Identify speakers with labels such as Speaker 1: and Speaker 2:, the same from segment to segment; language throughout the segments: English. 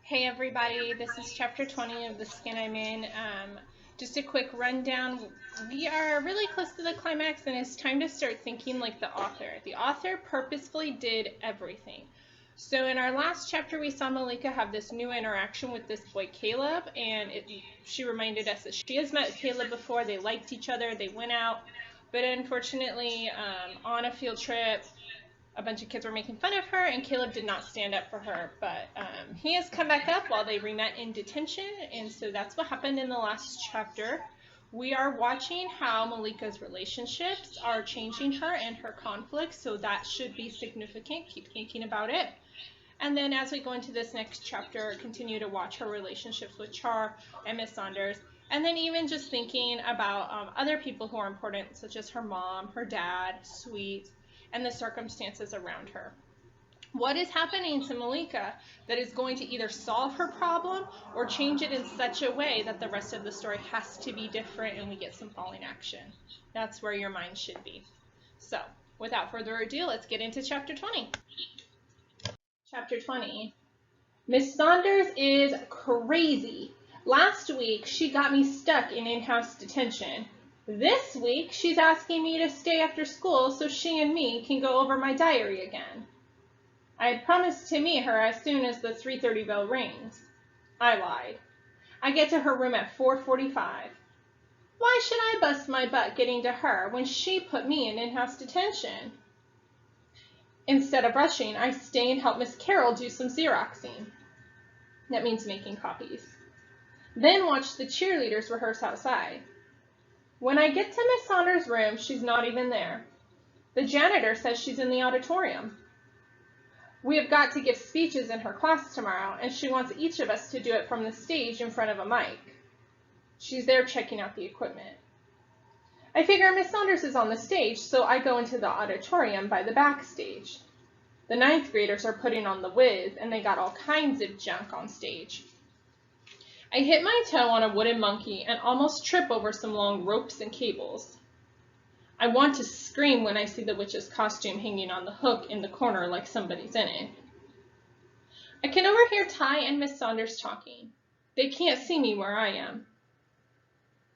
Speaker 1: Hey everybody, this is chapter 20 of The Skin I'm In. Just a quick rundown. We are really close to the climax and it's time to start thinking like the author. The author purposefully did everything. So in our last chapter we saw Malika have this new interaction with this boy Caleb, and she reminded us that she has met Caleb before. They liked each other, they went out, but unfortunately on a field trip a bunch of kids were making fun of her, and Caleb did not stand up for her. But he has come back up while they remet in detention, and so that's what happened in the last chapter. We are watching how Malika's relationships are changing her and her conflicts, so that should be significant. Keep thinking about it. And then as we go into this next chapter, continue to watch her relationships with Char and Miss Saunders. And then even just thinking about other people who are important, such as her mom, her dad, Sweet, and the circumstances around her. What is happening to Malika that is going to either solve her problem or change it in such a way that the rest of the story has to be different and we get some falling action? That's where your mind should be. So, without further ado, let's get into chapter 20. Chapter 20. Miss Saunders is crazy. Last week, she got me stuck in in-house detention. This week, she's asking me to stay after school so she and me can go over my diary again. I had promised to meet her as soon as the 3:30 bell rings. I lied. I get to her room at 4:45. Why should I bust my butt getting to her when she put me in in-house detention? Instead of rushing, I stay and help Miss Carroll do some Xeroxing. That means making copies. Then watch the cheerleaders rehearse outside. When I get to Miss Saunders' room, she's not even there. The janitor says she's in the auditorium. We have got to give speeches in her class tomorrow, and she wants each of us to do it from the stage in front of a mic. She's there checking out the equipment. I figure Miss Saunders is on the stage, so I go into the auditorium by the backstage. The 9th graders are putting on the Wiz, and they got all kinds of junk on stage. I hit my toe on a wooden monkey and almost trip over some long ropes and cables. I want to scream when I see the witch's costume hanging on the hook in the corner like somebody's in it. I can overhear Ty and Miss Saunders talking. They can't see me where I am.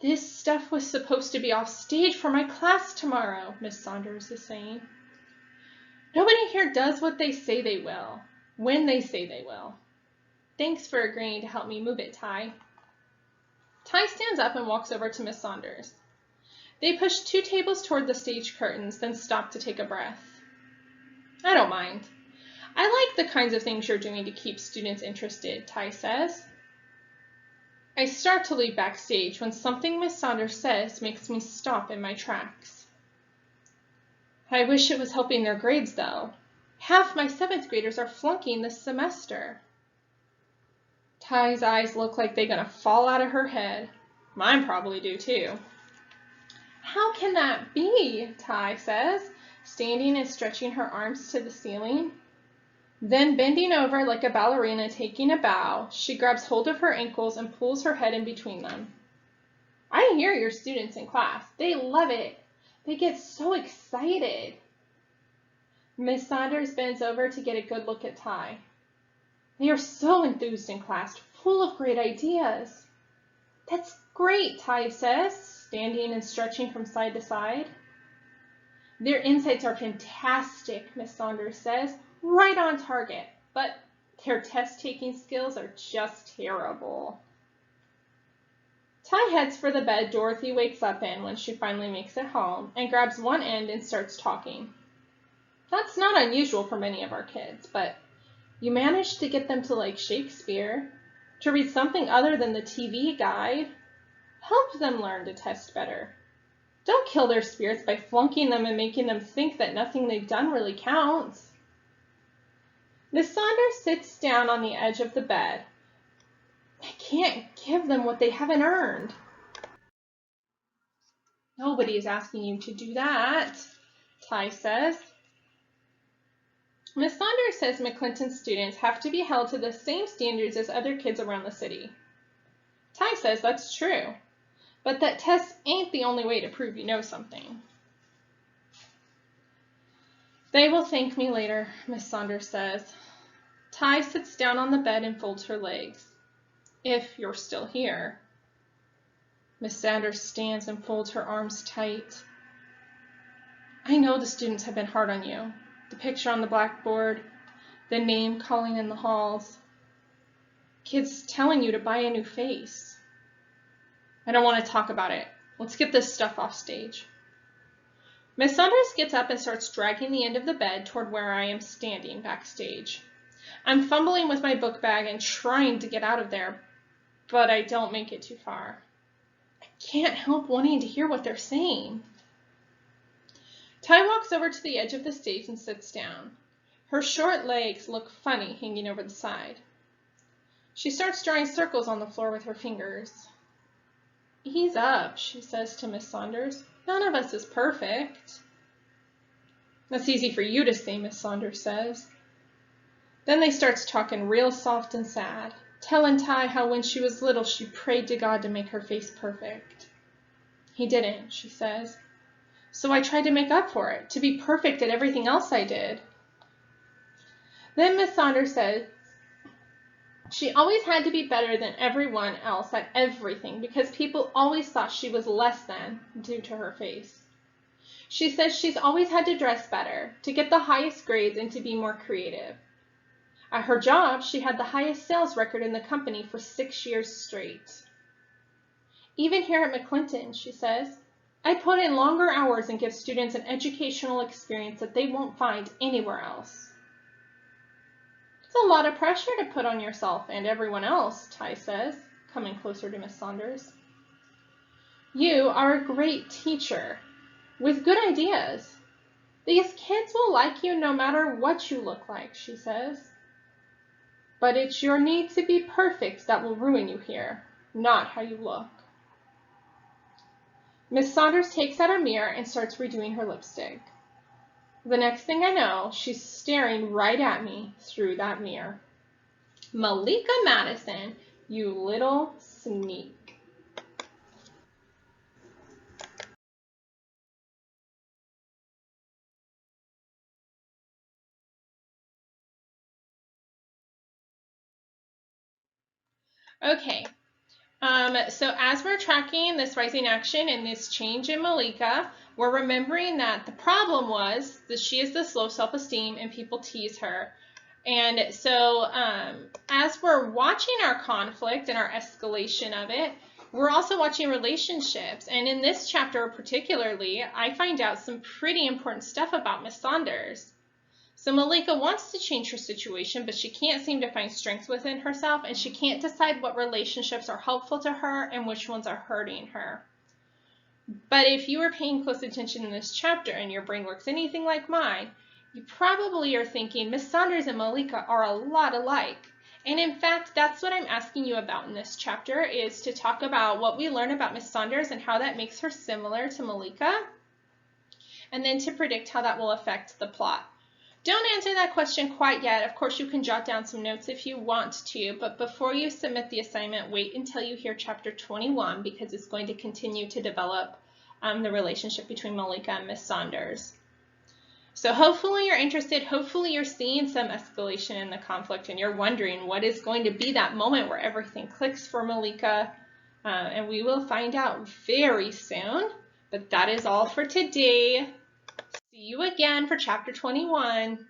Speaker 1: This stuff was supposed to be off stage for my class tomorrow, Miss Saunders is saying. Nobody here does what they say they will, when they say they will. Thanks for agreeing to help me move it, Ty. Ty stands up and walks over to Miss Saunders. They push 2 tables toward the stage curtains, then stop to take a breath. I don't mind. I like the kinds of things you're doing to keep students interested, Ty says. I start to leave backstage when something Miss Saunders says makes me stop in my tracks. I wish it was helping their grades, though. Half my 7th graders are flunking this semester. Ty's eyes look like they're gonna fall out of her head. Mine probably do too. How can that be? Ty says, standing and stretching her arms to the ceiling. Then bending over like a ballerina taking a bow, she grabs hold of her ankles and pulls her head in between them. I hear your students in class. They love it. They get so excited. Miss Saunders bends over to get a good look at Ty. They are so enthused in class, full of great ideas. That's great, Ty says, standing and stretching from side to side. Their insights are fantastic, Miss Saunders says, right on target, but their test-taking skills are just terrible. Ty heads for the bed Dorothy wakes up in when she finally makes it home and grabs one end and starts talking. That's not unusual for many of our kids, but you managed to get them to like Shakespeare, to read something other than the TV guide. Help them learn to test better. Don't kill their spirits by flunking them and making them think that nothing they've done really counts. Miss Saunders sits down on the edge of the bed. I can't give them what they haven't earned. Nobody is asking you to do that, Ty says. Miss Saunders says McClinton students have to be held to the same standards as other kids around the city. Ty says that's true, but that tests ain't the only way to prove you know something. They will thank me later, Miss Saunders says. Ty sits down on the bed and folds her legs. If you're still here. Miss Sanders stands and folds her arms tight. I know the students have been hard on you. The picture on the blackboard, the name calling in the halls, kids telling you to buy a new face. I don't want to talk about it. Let's get this stuff off stage. Miss Saunders gets up and starts dragging the end of the bed toward where I am standing backstage. I'm fumbling with my book bag and trying to get out of there, but I don't make it too far. I can't help wanting to hear what they're saying. Ty walks over to the edge of the stage and sits down. Her short legs look funny hanging over the side. She starts drawing circles on the floor with her fingers. Ease up, she says to Miss Saunders. None of us is perfect. That's easy for you to say, Miss Saunders says. Then they starts talking real soft and sad, telling Ty how when she was little she prayed to God to make her face perfect. He didn't, she says. So I tried to make up for it, to be perfect at everything else I did. Then Miss Saunders said she always had to be better than everyone else at everything because people always thought she was less than due to her face. She says she's always had to dress better, to get the highest grades, and to be more creative. At her job, she had the highest sales record in the company for 6 years straight. Even here at McClinton, she says, I put in longer hours and give students an educational experience that they won't find anywhere else. It's a lot of pressure to put on yourself and everyone else, Ty says, coming closer to Miss Saunders. You are a great teacher with good ideas. These kids will like you no matter what you look like, she says. But it's your need to be perfect that will ruin you here, not how you look. Miss Saunders takes out a mirror and starts redoing her lipstick. The next thing I know, she's staring right at me through that mirror. Malika Madison, you little sneak. Okay, so as we're tracking this rising action and this change in Malika, we're remembering that the problem was that she has this low self-esteem and people tease her. And so as we're watching our conflict and our escalation of it, we're also watching relationships. And in this chapter particularly, I find out some pretty important stuff about Miss Saunders. So Malika wants to change her situation, but she can't seem to find strength within herself, and she can't decide what relationships are helpful to her and which ones are hurting her. But if you are paying close attention in this chapter and your brain works anything like mine, you probably are thinking Miss Saunders and Malika are a lot alike. And in fact, that's what I'm asking you about in this chapter, is to talk about what we learn about Miss Saunders and how that makes her similar to Malika, and then to predict how that will affect the plot. Don't answer that question quite yet. Of course, you can jot down some notes if you want to, but before you submit the assignment, wait until you hear chapter 21 because it's going to continue to develop the relationship between Malika and Miss Saunders. So hopefully you're interested. Hopefully you're seeing some escalation in the conflict and you're wondering what is going to be that moment where everything clicks for Malika. And we will find out very soon. But that is all for today. See you again for chapter 21.